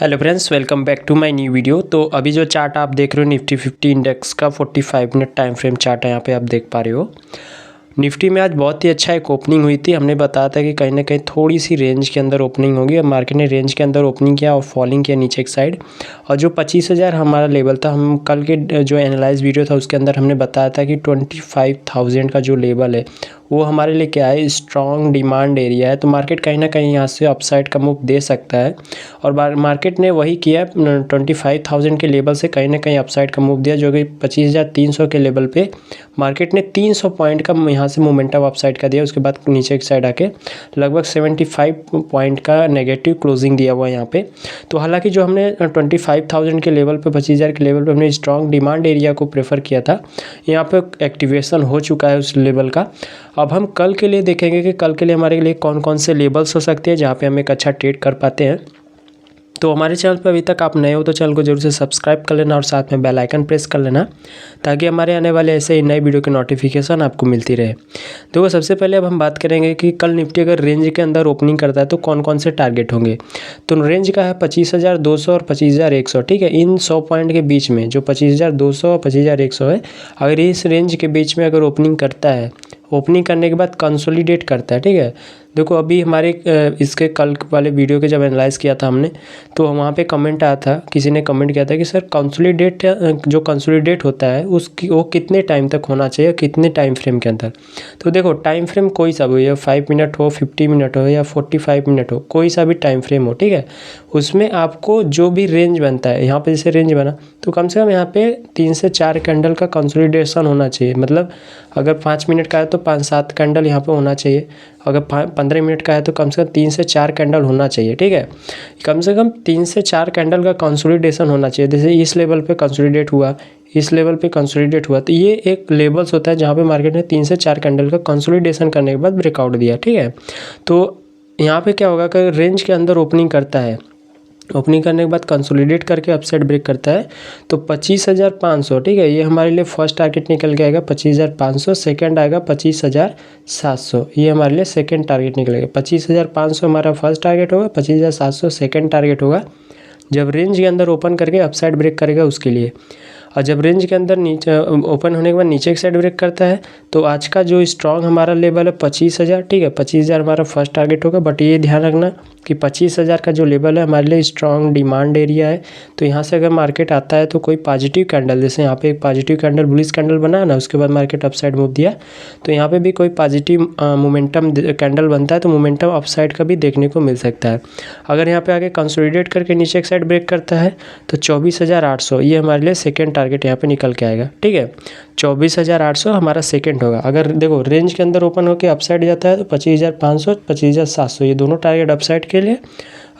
Hello friends, welcome back to my new video. तो अभी जो चार्ट आप देख रहे हो निफ्टी 50 इंडेक्स का 45 मिनट टाइम फ्रेम चार्ट है, यहाँ पे आप देख पा रहे हो। निफ्टी में आज बहुत ही अच्छा एक ओपनिंग हुई थी। हमने बताया था कि कहीं ना कहीं थोड़ी सी रेंज के अंदर ओपनिंग होगी और मार्केट ने रेंज के अंदर ओपनिंग किया और फॉलिंग किया नीचे की साइड। और जो 25,000 हमारा लेवल था, हम कल के जो एनालाइज वीडियो था उसके अंदर हमने बताया था कि 25,000 का जो लेवल है वो हमारे लिए क्या है, स्ट्रॉन्ग डिमांड एरिया है। तो मार्केट कहीं ना कहीं यहाँ से अपसाइड का मूव दे सकता है और मार्केट ने वही किया। 25,000 के लेवल से कहीं ना कहीं अपसाइड का मूव दिया, जो कि 25,300 के लेवल पे मार्केट ने 300 पॉइंट का यहाँ से मोमेंटम अपसाइड का दिया। उसके बाद नीचे की साइड आके लगभग 75 पॉइंट का नेगेटिव क्लोजिंग दिया हुआ है यहाँ पे। तो हालांकि जो हमने 25,000 के लेवल पे 25,000 के लेवल पे हमने स्ट्रॉन्ग डिमांड एरिया को प्रेफर किया था, यहाँ पे एक्टिवेशन हो चुका है उस लेवल का। अब हम कल के लिए देखेंगे कि कल के लिए हमारे लिए कौन कौन से लेवल्स हो सकते हैं जहाँ पे हम एक अच्छा ट्रेड कर पाते हैं। तो हमारे चैनल पर अभी तक आप नए हो तो चैनल को जरूर से सब्सक्राइब कर लेना और साथ में बेल आइकन प्रेस कर लेना, ताकि हमारे आने वाले ऐसे ही नए वीडियो की नोटिफिकेशन आपको मिलती रहे। देखो, सबसे पहले अब हम बात करेंगे कि कल निफ्टी अगर रेंज के अंदर ओपनिंग करता है तो कौन कौन से टारगेट होंगे। तो रेंज का है 25,200 और 25,100, ठीक है। इन 100 पॉइंट के बीच में जो 25,200 और 25,100 है, अगर इस रेंज के बीच में अगर ओपनिंग करता है, ओपनिंग करने के बाद कंसोलिडेट करता है, ठीक है। देखो, अभी हमारे इसके कल वाले वीडियो के जब एनालाइज़ किया था हमने, तो वहाँ पे कमेंट आया था, किसी ने कमेंट किया था कि सर कंसोलिडेट जो कंसोलिडेट होता है उसकी वो कितने टाइम तक होना चाहिए, कितने टाइम फ्रेम के अंदर। तो देखो, टाइम फ्रेम कोई सा भी हो, 5 मिनट हो, 50 मिनट हो या 45 मिनट हो, कोई सा भी टाइम फ्रेम हो, ठीक है। उसमें आपको जो भी रेंज बनता है, यहाँ पे जैसे रेंज बना तो कम से कम यहाँ पे 3 से 4 कैंडल का कंसोलिडेशन होना चाहिए। मतलब अगर 5 मिनट का है तो 5-7 कैंडल यहाँ पे होना चाहिए। अगर 15 मिनट का है तो कम से कम 3 से 4 कैंडल होना चाहिए, ठीक है। कम से कम 3 से 4 कैंडल का कंसोलिडेशन होना चाहिए। जैसे इस लेवल पे कंसोलिडेट हुआ, इस लेवल पे कंसोलिडेट हुआ, तो ये एक लेवल्स होता है जहाँ पे मार्केट ने 3 से 4 कैंडल का कंसोलिडेशन करने के बाद ब्रेकआउट दिया, ठीक है। तो यहाँ पे क्या होगा कि रेंज के अंदर ओपनिंग करता है, ओपनिंग करने के बाद कंसोलिडेट करके अपसाइड ब्रेक करता है तो 25,500, ठीक है, ये हमारे लिए फर्स्ट टारगेट निकल के आएगा 25,500। सेकंड आएगा 25,700, ये हमारे लिए सेकंड टारगेट निकलेगा। 25,500 हमारा फर्स्ट टारगेट होगा, 25,700 सेकंड टारगेट होगा जब रेंज के अंदर ओपन करके अपसाइड ब्रेक करेगा उसके लिए। और जब रेंज के अंदर नीचे ओपन होने के बाद नीचे की साइड ब्रेक करता है तो आज का जो स्ट्रॉन्ग हमारा लेवल है 25,000, ठीक है। 25,000 हमारा फर्स्ट टारगेट होगा, बट ये ध्यान रखना कि 25,000 का जो लेवल है हमारे लिए स्ट्रॉन्ग डिमांड एरिया है। तो यहाँ से अगर मार्केट आता है तो कोई पॉजिटिव कैंडल, जैसे यहाँ पे एक पॉजिटिव कैंडल बुलिश कैंडल बना ना, उसके बाद मार्केट अपसाइड मूव दिया, तो यहाँ पे भी कोई पॉजिटिव मोमेंटम कैंडल बनता है तो मोमेंटम अपसाइड का भी देखने को मिल सकता है। अगर यहाँ पे आगे कंसोलिडेट करके नीचे एक साइड ब्रेक करता है तो 24,800 ये हमारे लिए सेकेंड टारगेट यहाँ पे निकल के आएगा, ठीक है। 24,800 हमारा सेकंड होगा। अगर देखो रेंज के अंदर ओपन होकर अपसाइड जाता है तो 25,500 25,700 ये दोनों टारगेट अपसाइड के लिए।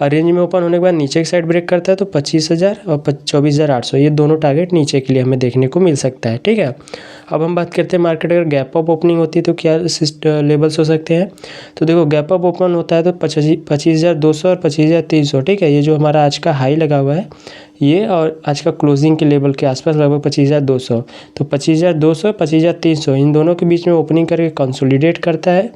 और रेंज में ओपन होने के बाद नीचे की साइड ब्रेक करता है तो 25,000 और 24,800 ये दोनों टारगेट नीचे के लिए हमें देखने को मिल सकता है, ठीक है। अब हम बात करते हैं मार्केट अगर गैप अप ओपनिंग होती है तो क्या लेवल्स हो सकते हैं। तो देखो, गैप अप ओपन होता है तो 25,200 और 25,300, ठीक है। ये जो हमारा आज का हाई लगा हुआ है ये, और आज का क्लोजिंग के लेवल के आसपास लगभग 25,200, तो 25,200 25,300 इन दोनों के बीच में ओपनिंग करके कंसोलिडेट करता है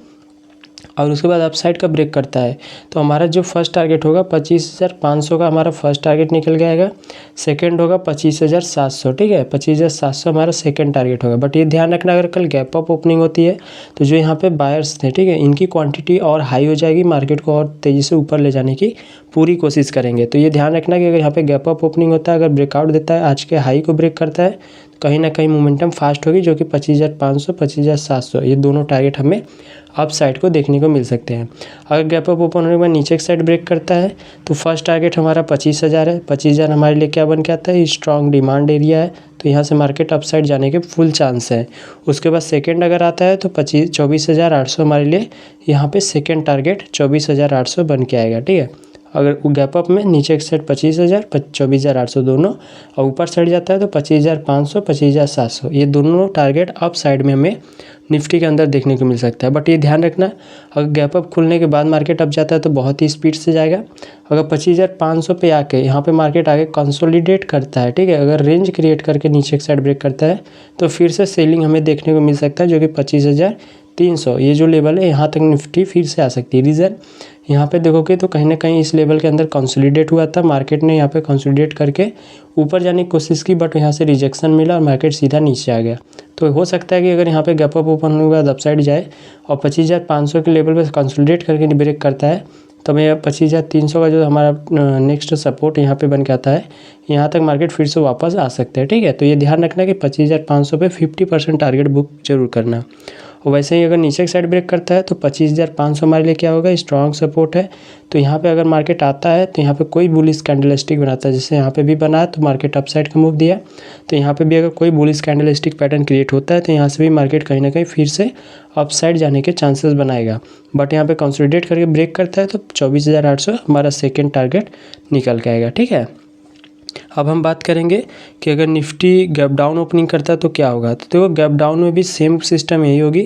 और उसके बाद अपसाइड का ब्रेक करता है तो हमारा जो फर्स्ट टारगेट होगा 25,500 का हमारा फर्स्ट टारगेट निकल के आएगा। सेकंड होगा 25,700, ठीक है। 25,700 हमारा सेकंड टारगेट होगा। बट ये ध्यान रखना, अगर कल गैप अप ओपनिंग होती है तो जो यहाँ पे बायर्स थे, ठीक है, इनकी क्वांटिटी और हाई हो जाएगी, मार्केट को और तेज़ी से ऊपर ले जाने की पूरी कोशिश करेंगे। तो ये ध्यान रखना कि अगर यहाँ पे गैप अप ओपनिंग होता है, अगर ब्रेकआउट देता है, आज के हाई को ब्रेक करता है, कहीं ना कहीं मोमेंटम फास्ट होगी, जो कि 25,500 25,700 ये दोनों टारगेट हमें अप साइड को देखने को मिल सकते हैं। अगर गैप अप ओपन होने के बाद नीचे की साइड ब्रेक करता है तो फर्स्ट टारगेट हमारा 25,000 है। 25,000 हमारे लिए क्या बन के आता है, स्ट्रॉन्ग डिमांड एरिया है, तो यहाँ से मार्केट अप साइड जाने के फुल चांस है। उसके बाद सेकंड अगर आता है तो 24,800 हमारे लिए यहाँ पे सेकंड टारगेट 24,800 बन के आएगा, ठीक है। अगर गैप अप में नीचे की साइड 25,000 24,800 दोनों, और ऊपर साइड जाता है तो 25,500 25,700 ये दोनों टारगेट अप साइड में हमें निफ्टी के अंदर देखने को मिल सकता है। बट ये ध्यान रखना, अगर गैप अप खुलने के बाद मार्केट अप जाता है तो बहुत ही स्पीड से जाएगा। अगर 25,500 पे आके यहाँ पे मार्केट आगे कंसोलिडेट करता है, ठीक है, अगर रेंज क्रिएट करके नीचे की साइड ब्रेक करता है तो फिर से सेलिंग हमें देखने को मिल सकता है, जो कि 300 ये जो लेवल है यहाँ तक निफ्टी फिर से आ सकती है। रीज़न यहाँ पे देखोगे तो कहीं ना कहीं इस लेवल के अंदर कंसोलिडेट हुआ था, मार्केट ने यहाँ पे कंसोलिडेट करके ऊपर जाने की कोशिश की, बट यहाँ से रिजेक्शन मिला और मार्केट सीधा नीचे आ गया। तो हो सकता है कि अगर यहाँ पे गैप अप ओपन होने के बाद अपसाइड जाए और 25,500 के लेवल पे कंसोलिडेट करके ब्रेक करता है, तब यह 25,300 का जो हमारा नेक्स्ट सपोर्ट यहाँ पे बन के आता है, यहाँ तक मार्केट फिर से वापस आ सकते हैं। ठीक है, तो ये ध्यान रखना कि 25,500 पे 50% टारगेट बुक जरूर करना। और वैसे ही अगर नीचे की साइड ब्रेक करता है तो 25,500 हमारे लिए क्या होगा, स्ट्रॉन्ग सपोर्ट है। तो यहाँ पे अगर मार्केट आता है तो यहाँ पे कोई बुलिश कैंडलस्टिक बनाता है, जैसे यहाँ पे भी बना है तो मार्केट अपसाइड का मूव दिया, तो यहाँ पे भी अगर कोई बुलिश कैंडलस्टिक पैटर्न क्रिएट होता है तो यहाँ से भी मार्केट कहीं ना कहीं फिर से अपसाइड जाने के चांसेस बनाएगा। बट यहाँ पे कंसोलिडेट करके ब्रेक करता है तो 24,800 हमारा सेकेंड टारगेट निकल के आएगा। ठीक है, अब हम बात करेंगे कि अगर निफ्टी गैप डाउन ओपनिंग करता है तो क्या होगा। तो देखो गैप डाउन में भी सेम सिस्टम यही होगी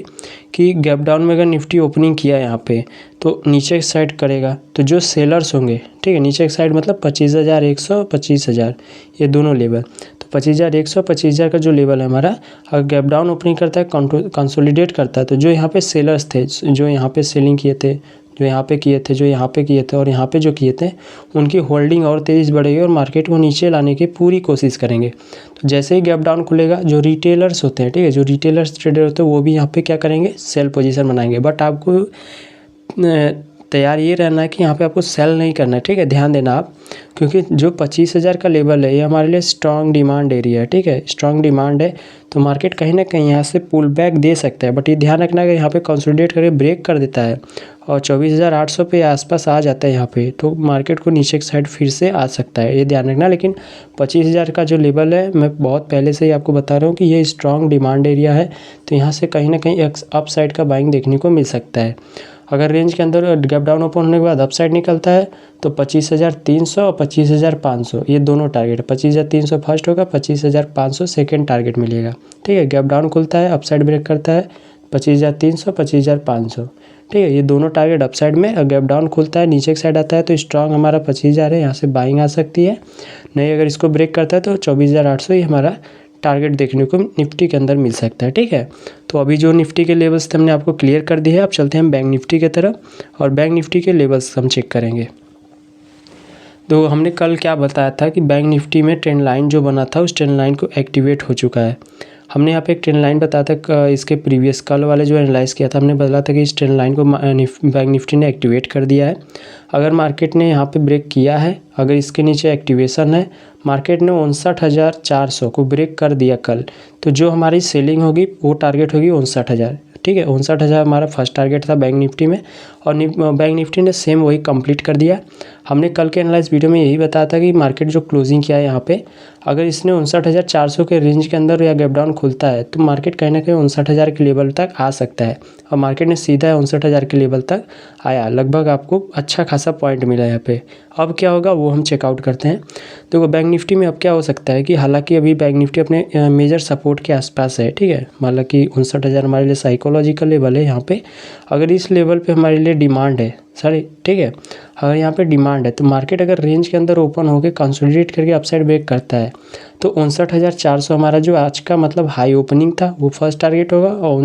कि गैप डाउन में अगर निफ्टी ओपनिंग किया यहाँ पे तो नीचे की साइड करेगा, तो जो सेलर्स होंगे, ठीक है, नीचे की साइड मतलब 25,100 25,000 ये दोनों लेवल, तो 25,100 25,000 का जो लेवल है हमारा, अगर गैप डाउन ओपनिंग करता है कंसोलिडेट करता है, तो जो यहाँ पे सेलर्स थे, जो यहाँ पे सेलिंग किए थे, जो यहाँ पे किए थे, जो यहाँ पे किए थे और यहाँ पे जो किए थे, उनकी होल्डिंग और तेज़ बढ़ेगी और मार्केट को नीचे लाने की पूरी कोशिश करेंगे। तो जैसे ही गैप डाउन खुलेगा, जो रिटेलर्स होते हैं, ठीक है, जो रिटेलर्स ट्रेडर होते हैं वो भी यहाँ पे क्या करेंगे, सेल पोजीशन बनाएंगे। बट आपको तैयार ये रहना है कि यहाँ पे आपको सेल नहीं करना है। ठीक है, ध्यान देना आप, क्योंकि जो 25,000 का लेवल है ये हमारे लिए स्ट्रॉन्ग डिमांड एरिया है। ठीक है, स्ट्रॉन्ग डिमांड है, तो मार्केट कहीं ना कहीं यहाँ से पुल बैक दे सकता है। बट ये ध्यान रखना है कि यहाँ पे कंसोलिडेट करके ब्रेक कर देता है और 24,800 पे आसपास आ जाता है यहाँ पे, तो मार्केट को नीचे की साइड फिर से आ सकता है, ये ध्यान रखना। लेकिन 25,000 का जो लेवल है, मैं बहुत पहले से ही आपको बता रहा हूँ कि ये स्ट्रॉन्ग डिमांड एरिया है, तो यहाँ से कहीं ना कहीं एक अप साइड का बाइंग देखने को मिल सकता है। अगर रेंज के अंदर गैप डाउन ओपन होने के बाद अप साइड निकलता है तो 25,300 और 25,500 ये दोनों टारगेट, 25,300 फर्स्ट होगा, 25,500 सेकेंड टारगेट मिलेगा। ठीक है, गैप डाउन खुलता है, अप साइड ब्रेक करता है 25,300 25,500। ठीक है, ये दोनों टारगेट अप साइड में, गैप डाउन खुलता है नीचे की साइड आता है तो स्ट्रॉन्ग हमारा 25,000 है, यहाँ से बाइंग आ सकती है। नहीं, अगर इसको ब्रेक करता है तो 24,800 ही हमारा टारगेट देखने को निफ्टी के अंदर मिल सकता है। ठीक है, तो अभी जो निफ्टी के लेवल्स थे हमने आपको क्लियर कर दिए हैं। अब चलते हैं बैंक निफ्टी की तरफ और बैंक निफ्टी के लेवल्स हम चेक करेंगे। तो हमने कल क्या बताया था कि बैंक निफ्टी में ट्रेंड लाइन जो बना था उस ट्रेंड लाइन को एक्टिवेट हो चुका है। हमने यहाँ पे एक ट्रेंड लाइन बताया था, इसके प्रीवियस कल वाले जो एनालाइज़ किया था हमने बताया था कि इस ट्रेंड लाइन को बैंक निफ्टी ने एक्टिवेट कर दिया है। अगर मार्केट ने यहाँ पे ब्रेक किया है, अगर इसके नीचे एक्टिवेशन है, मार्केट ने 59,400 को ब्रेक कर दिया कल, तो जो हमारी सेलिंग होगी वो टारगेट होगी 59,000। ठीक है, 59,000 हमारा फर्स्ट टारगेट था बैंक निफ्टी में, और बैंक निफ्टी ने सेम वही कंप्लीट कर दिया। हमने कल के एनालाइज वीडियो में यही बताया था कि मार्केट जो क्लोजिंग किया है यहाँ पे, अगर इसने 59,400 के रेंज के अंदर या गैप डाउन खुलता है तो मार्केट कहीं ना कहीं 59,000 के लेवल तक आ सकता है, और मार्केट ने सीधा 59,000 के लेवल तक आया, लगभग आपको अच्छा खासा पॉइंट मिला यहाँ पे। अब क्या होगा वो हम चेकआउट करते हैं। देखो बैंक निफ्टी में अब क्या हो सकता है कि हालांकि अभी बैंक निफ्टी अपने मेजर सपोर्ट के आसपास है, ठीक है, मतलब कि 59,000 हमारे लिए साइकोलॉजिकल लेवल है यहाँ पे। अगर इस लेवल पे हमारे लिए डिमांड है, सॉरी, ठीक है, अगर यहाँ पे डिमांड है तो मार्केट अगर रेंज के अंदर ओपन होकर कंसोलिडेट करके अपसाइड ब्रेक करता है तो 59,400 हमारा जो आज का मतलब हाई ओपनिंग था वो फर्स्ट टारगेट होगा, और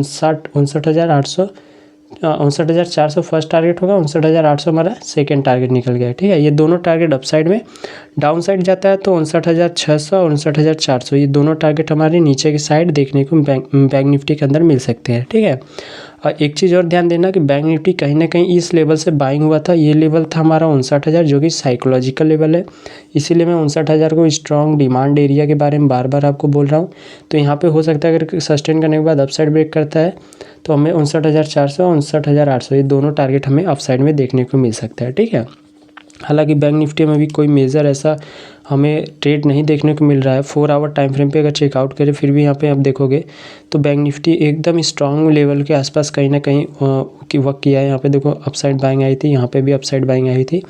59,400 फर्स्ट टारगेट होगा, 59,800 हमारा सेकेंड टारगेट निकल गया है। ठीक है, ये दोनों टारगेट अपसाइड में, डाउन साइड जाता है तो 59,600 और 59,400 ये दोनों टारगेट हमारे नीचे की साइड देखने को बैंक निफ्टी के अंदर मिल सकते हैं। ठीक है, और एक चीज़ और ध्यान देना कि बैंक निफ्टी कहीं ना कहीं इस लेवल से बाइंग हुआ था, ये लेवल था हमारा 59,000 जो कि साइकोलॉजिकल लेवल है, इसीलिए मैं 59,000 को स्ट्रॉन्ग डिमांड एरिया के बारे में बार बार आपको बोल रहा हूँ। तो यहाँ पे हो सकता है अगर सस्टेन करने के बाद अपसाइड ब्रेक करता है तो हमें 59,400 और 59,800 ये दोनों टारगेट हमें अपसाइड में देखने को मिल सकता है। ठीक है, हालांकि बैंक निफ्टी में भी कोई मेजर ऐसा हमें ट्रेड नहीं देखने को मिल रहा है। 4 आवर टाइम फ्रेम पे अगर चेकआउट करें फिर भी यहाँ पे आप देखोगे तो बैंक निफ्टी एकदम स्ट्रांग लेवल के आसपास कहीं ना कहीं की वर्क किया है। यहाँ पे देखो अपसाइड बाइंग आई थी, यहाँ पे भी अपसाइड बाइंग आई थी,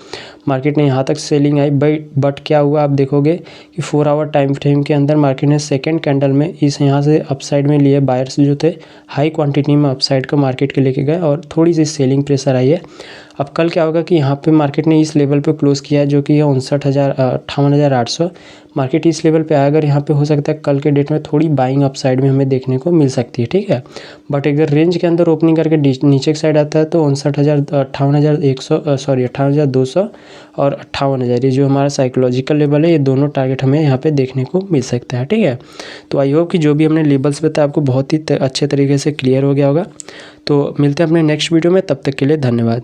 मार्केट ने यहाँ तक सेलिंग आई, बट क्या हुआ आप देखोगे कि 4 आवर टाइम फ्रेम के अंदर मार्केट ने सेकेंड कैंडल में इस यहाँ से अपसाइड में लिए बायर्स जो थे हाई क्वान्टिटी में अपसाइड को मार्केट के लेके गए और थोड़ी सी सेलिंग प्रेशर आई है। अब कल क्या होगा कि यहाँ पे मार्केट ने इस लेवल पे क्लोज़ किया है जो कि है 58,800। मार्केट इस लेवल पे आया, अगर यहाँ पे हो सकता है कल के डेट में थोड़ी बाइंग अपसाइड में हमें देखने को मिल सकती है, ठीक है। बट अगर रेंज के अंदर ओपनिंग करके नीचे की साइड आता है तो 58,200 और 58,000, ये जो हमारा साइकोलॉजिकल लेवल है, ये दोनों टारगेट हमें यहाँ पे देखने को मिल सकता है, ठीक है। तो आई होप कि जो भी हमने लेवल्स बताया आपको बहुत ही अच्छे तरीके से क्लियर हो गया होगा। तो मिलते हैं अपने नेक्स्ट वीडियो में, तब तक के लिए धन्यवाद।